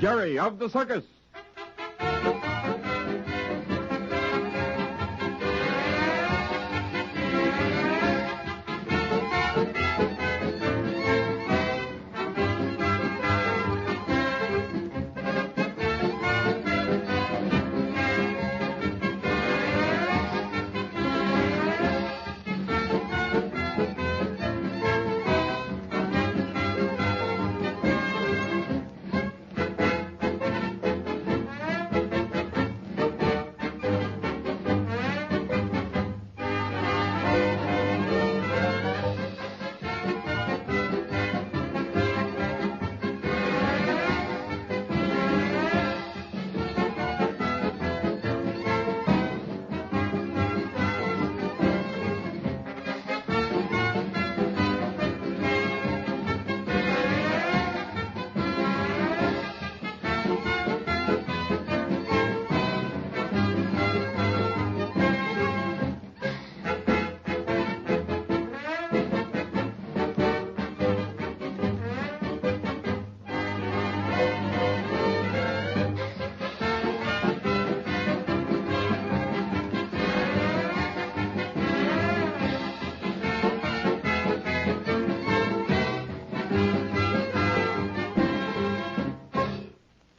Jerry of the Circus.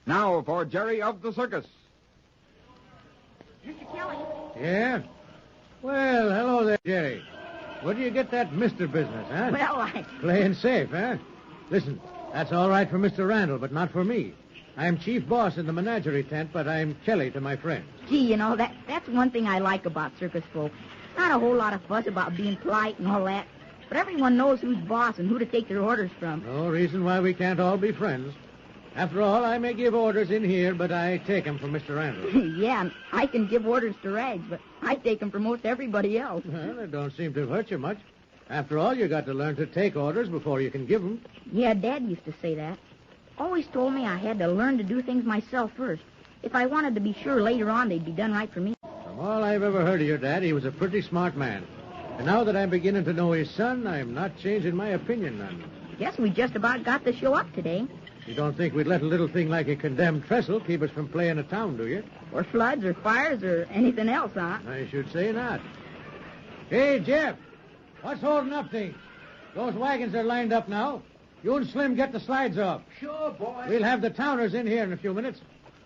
Now for Jerry of the Circus. Mr. Kelly. Yeah? Well, hello there, Jerry. Where do you get that Mr. business, huh? Well, Playing safe, huh? Listen, that's all right for Mr. Randall, but not for me. I'm chief boss in the menagerie tent, but I'm Kelly to my friends. Gee, that's one thing I like about circus folk. Not a whole lot of fuss about being polite and all that, but everyone knows who's boss and who to take their orders from. No reason why we can't all be friends. After all, I may give orders in here, but I take 'em from Mr. Randall. Yeah, and I can give orders to Rags, but I take 'em from most everybody else. Well, it don't seem to hurt you much. After all, you got to learn to take orders before you can give 'em. Yeah, Dad used to say that. Always told me I had to learn to do things myself first, if I wanted to be sure later on they'd be done right for me. From all I've ever heard of your dad, he was a pretty smart man. And now that I'm beginning to know his son, I'm not changing my opinion none. Guess we just about got the show up today. You don't think we'd let a little thing like a condemned trestle keep us from playing a town, do you? Or floods or fires or anything else, huh? I should say not. Hey, Jeff, what's holding up things? Those wagons are lined up now. You and Slim get the slides off. Sure, boy. We'll have the towners in here in a few minutes.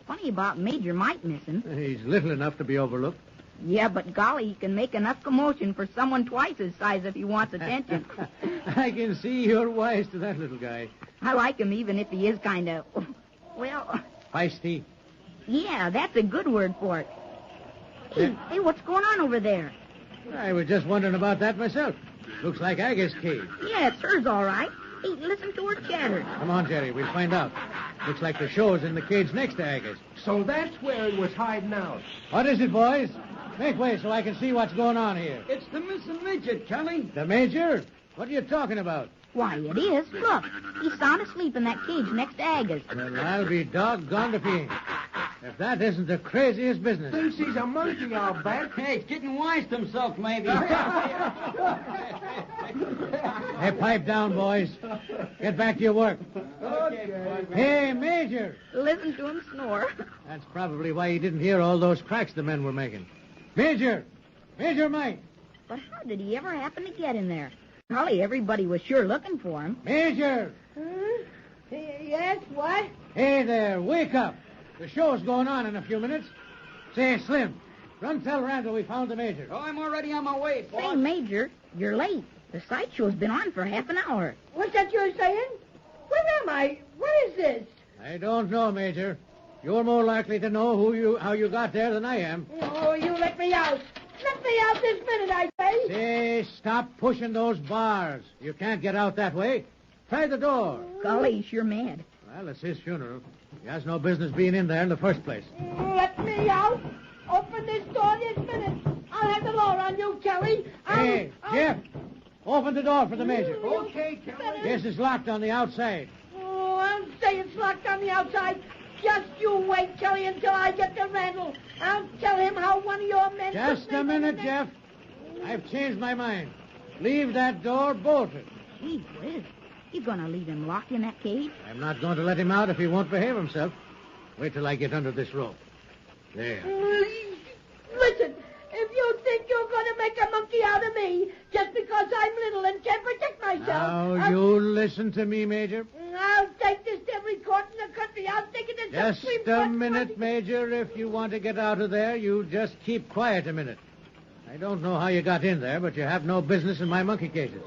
Funny about Major Mike missing. He's little enough to be overlooked. Yeah, but golly, he can make enough commotion for someone twice his size if he wants attention. I can see you're wise to that little guy. I like him even if he is kind of, well... Feisty. Yeah, that's a good word for it. Hey, what's going on over there? I was just wondering about that myself. Looks like Aga's cage. Yeah, it's hers all right. Hey, listen to her chatter. Come on, Jerry, we'll find out. Looks like the show's in the cage next to Aga's. So that's where it was hiding out. What is it, boys? Make way so I can see what's going on here. It's the missing midget, Kelly. The Major? What are you talking about? Why, it is. Look, he's sound asleep in that cage next to Aga's. Well, I'll be doggone if he ain't. If that isn't the craziest business. Thinks he's a monkey, I'll bet. Hey, he's getting wise to himself, maybe. Hey, pipe down, boys. Get back to your work. Okay. Hey, Major. Listen to him snore. That's probably why he didn't hear all those cracks the men were making. Major! Major Mike! But how did he ever happen to get in there? Golly, everybody was sure looking for him. Major! Yes, what? Hey there, wake up. The show's going on in a few minutes. Say, Slim, run tell Randall we found the Major. Oh, I'm already on my way, boss. Say, Major, you're late. The sideshow's been on for half an hour. What's that you're saying? Where am I? Where is this? I don't know, Major. You're more likely to know how you got there than I am. Oh, you let me out. Let me out this minute, I say. Say, stop pushing those bars. You can't get out that way. Try the door. Golly, he's sure mad. Well, it's his funeral. He has no business being in there in the first place. Let me out. Open this door this minute. I'll have the law on you, Kelly. Hey, Jeff, open the door for the Major. Okay, Kelly. This is locked on the outside. Oh, I'll say it's locked on the outside. Just you wait, Kelly, until I get to Randall. I'll tell him how one of your men... Just a minute, Jeff. I've changed my mind. Leave that door bolted. Gee whiz. You gonna leave him locked in that cage? I'm not going to let him out if he won't behave himself. Wait till I get under this rope. There. Listen, if you think you're going to make a monkey out of me just because I'm little and can't protect myself... Now, you listen to me, Major. I'll take this to every court in the country. I'll take it to Just Supreme a Court. minute, Major. If you want to get out of there, you just keep quiet a minute. I don't know how you got in there, but you have no business in my monkey cages.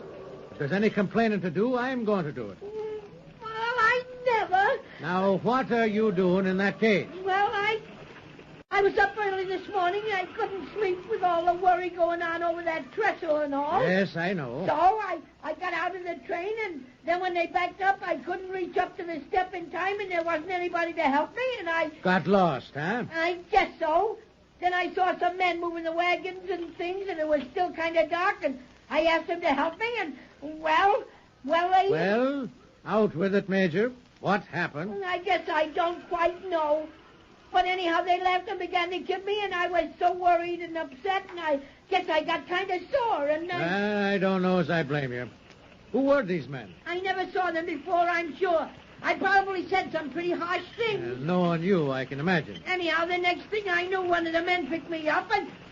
If there's any complaining to do, I'm going to do it. Well, I never. Now, what are you doing in that cage? Well, I was up early this morning. I couldn't sleep with all the worry going on over that trestle and all. Yes, I know. So I got out of the train, and then when they backed up, I couldn't reach up to the step in time, and there wasn't anybody to help me, and I Got lost, huh? guess so. Then I saw some men moving the wagons and things, and it was still kind of dark, and I asked them to help me, and, well, they... Well, out with it, Major. What happened? I guess I don't quite know. But anyhow, they left and began to kick me, and I was so worried and upset, and I guess I got kind of sore, and I don't know as I blame you. Who were these men? I never saw them before, I'm sure. I probably said some pretty harsh things. Knowing you, I can imagine. Anyhow, the next thing I knew, one of the men picked me up,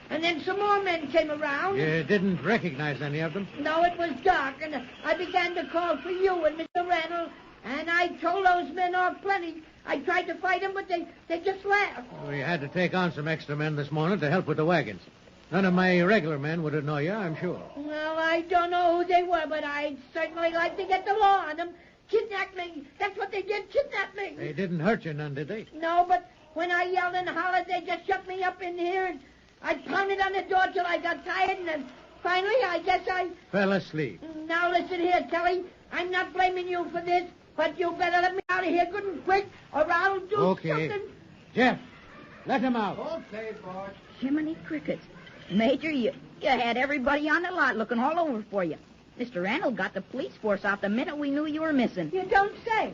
and then some more men came around. You didn't recognize any of them? No, it was dark, and I began to call for you and Mr. Randall, and I told those men off plenty. I tried to fight them, but they just laughed. We had to take on some extra men this morning to help with the wagons. None of my regular men would annoy you, I'm sure. Well, I don't know who they were, but I'd certainly like to get the law on them. Kidnap me. That's what they did, kidnap me. They didn't hurt you none, did they? No, but when I yelled and hollered, they just shut me up in here, and I pounded on the door till I got tired, and then finally, I guess I... Fell asleep. Now listen here, Kelly. I'm not blaming you for this, but you better let me out of here good and quick, or I'll do Okay. something. Jeff, let him out. Okay, boss. Jiminy crickets. Major, you had everybody on the lot looking all over for you. Mr. Randall got the police force out the minute we knew you were missing. You don't say.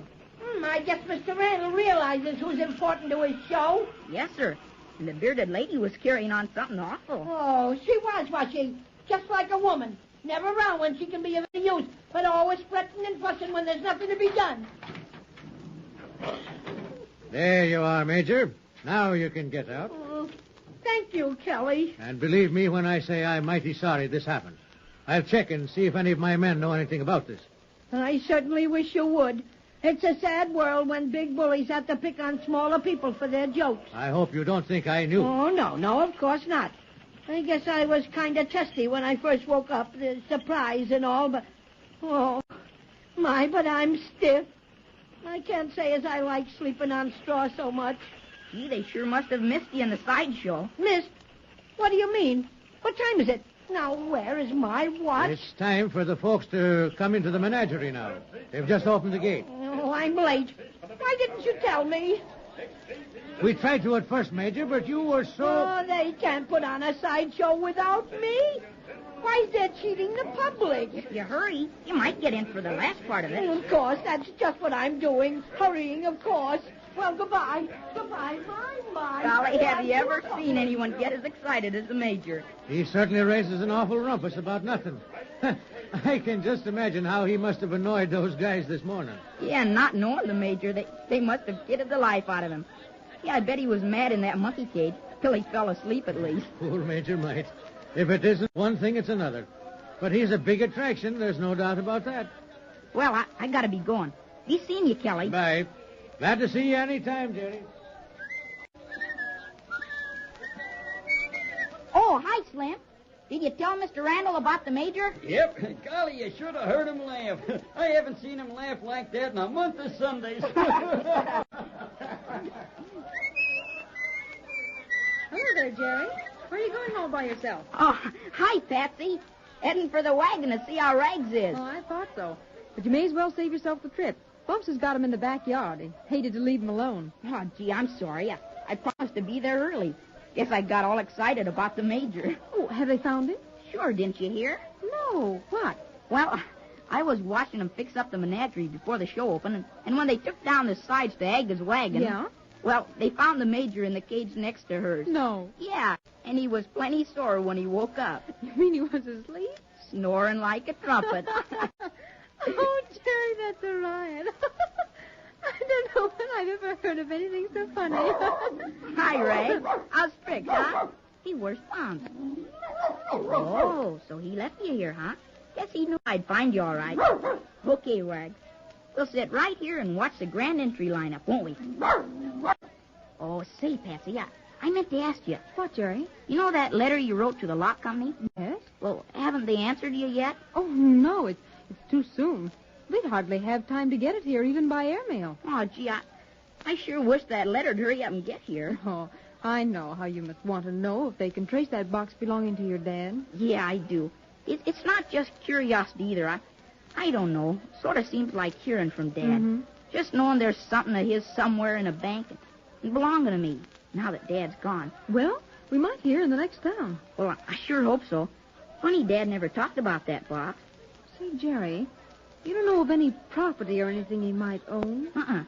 I guess Mr. Randall realizes who's important to his show. Yes, sir. And the bearded lady was carrying on something awful. Oh, she was she? Just like a woman. Never around when she can be of any use, but always fretting and fussing when there's nothing to be done. There you are, Major. Now you can get out. Oh, thank you, Kelly. And believe me when I say I'm mighty sorry this happened. I'll check and see if any of my men know anything about this. I certainly wish you would. It's a sad world when big bullies have to pick on smaller people for their jokes. I hope you don't think I knew. Oh, no, of course not. I guess I was kind of testy when I first woke up, the surprise and all, but... Oh, but I'm stiff. I can't say as I like sleeping on straw so much. Gee, they sure must have missed you in the sideshow. Missed? What do you mean? What time is it? Now, where is my watch? It's time for the folks to come into the menagerie now. They've just opened the gate. Oh, I'm late. Why didn't you tell me? We tried to at first, Major, but you were so... Oh, they can't put on a sideshow without me. Why, they're cheating the public. If you hurry, you might get in for the last part of it. Of course, that's just what I'm doing. Hurrying, of course. Well, goodbye. Goodbye. My. Golly, have you ever seen anyone get as excited as the Major? He certainly raises an awful rumpus about nothing. I can just imagine how he must have annoyed those guys this morning. Yeah, not knowing the Major, they must have kidded the life out of him. Yeah, I bet he was mad in that monkey cage, till he fell asleep at least. Poor Major might. If it isn't one thing, it's another. But he's a big attraction, there's no doubt about that. Well, I gotta be going. Be seeing you, Kelly. Bye. Glad to see you any time, Jerry. Oh, hi, Slim. Did you tell Mr. Randall about the Major? Yep. Golly, you should have heard him laugh. I haven't seen him laugh like that in a month of Sundays. Hello there, Jerry. Where are you going home by yourself? Oh, hi, Patsy. Heading for the wagon to see how Rags is. Oh, I thought so. But you may as well save yourself the trip. Bumps has got him in the backyard. He hated to leave him alone. Oh, gee, I'm sorry. I promised to be there early. Guess I got all excited about the Major. Oh, have they found him? Sure, didn't you hear? No. What? Well, I was watching them fix up the menagerie before the show opened, and when they took down the sides to Agnes' wagon... Yeah? Well, they found the Major in the cage next to hers. No. Yeah, and he was plenty sore when he woke up, You mean he was asleep? snoring like a trumpet. Oh, Jerry, that's a riot. I don't know when I've ever heard of anything so funny. Hi, Ray. How's Trix, huh? Hey, where's Bumps? Oh, so he left you here, huh? Guess he knew I'd find you all right. Okay, Wags. We'll sit right here and watch the grand entry lineup, won't we? Oh, say, Patsy, I meant to ask you. What, Jerry? You know that letter you wrote to the lock company? Yes? Well, haven't they answered you yet? Oh, no, it's too soon. They'd hardly have time to get it here, even by airmail. Oh, gee, I sure wish that letter'd hurry up and get here. Oh, I know how you must want to know if they can trace that box belonging to your dad. Yeah, I do. It's not just curiosity either. I don't know. Sort of seems like hearing from Dad. Mm-hmm. Just knowing there's something of his somewhere in a bank and belonging to me, now that Dad's gone. Well, we might hear in the next town. Well, I sure hope so. Funny Dad never talked about that box. Say, Jerry, you don't know of any property or anything he might own? Uh-uh.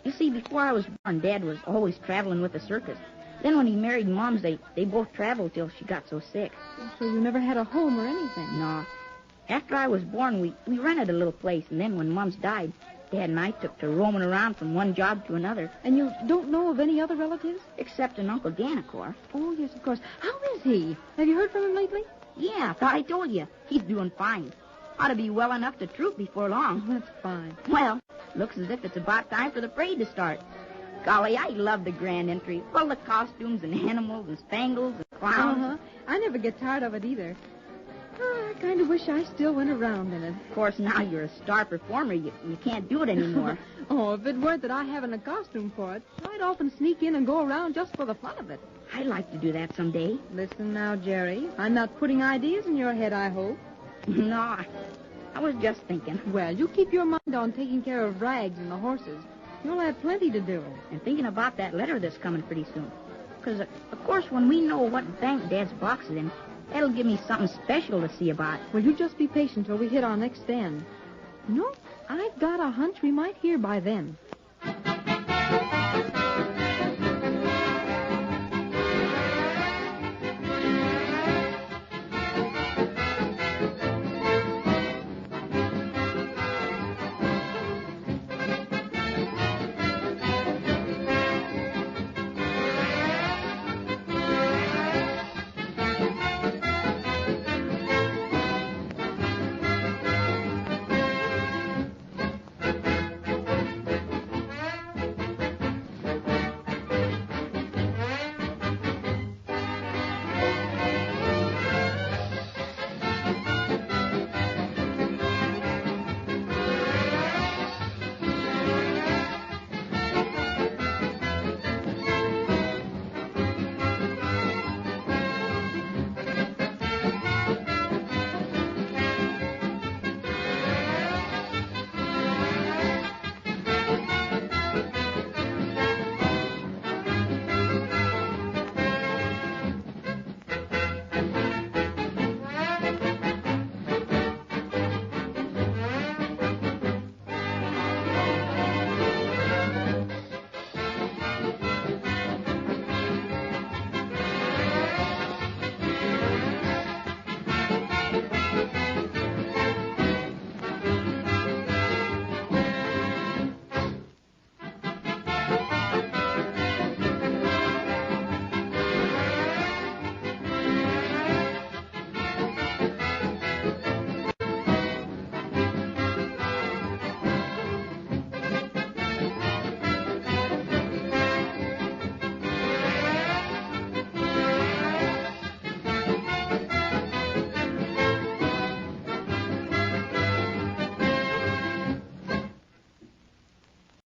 You see, before I was born, Dad was always traveling with the circus. Then when he married Mom's, they both traveled till she got so sick. So you never had a home or anything? No. After I was born, we rented a little place, and then when Mom's died, Dad and I took to roaming around from one job to another. And you don't know of any other relatives? Except an Uncle Dan, of course. Oh, yes, of course. How is he? Have you heard from him lately? Yeah, thought I told you. He's doing fine. Ought to be well enough to troop before long. Oh, that's fine. Well, looks as if it's about time for the parade to start. Golly, I love the grand entry. Full of costumes and animals and spangles and clowns. Uh-huh. I never get tired of it either. Oh, I kind of wish I still went around in it. Of course, now you're a star performer. You can't do it anymore. Oh, if it weren't that I haven't a costume for it, I'd often sneak in and go around just for the fun of it. I'd like to do that someday. Listen now, Jerry. I'm not putting ideas in your head, I hope. No, I was just thinking. Well, you keep your mind on taking care of Rags and the horses. You'll have plenty to do. And thinking about that letter that's coming pretty soon. Because, of course, when we know what bank Dad's box is in, that'll give me something special to see about. Well, you just be patient till we hit our next stand. You know, I've got a hunch we might hear by then.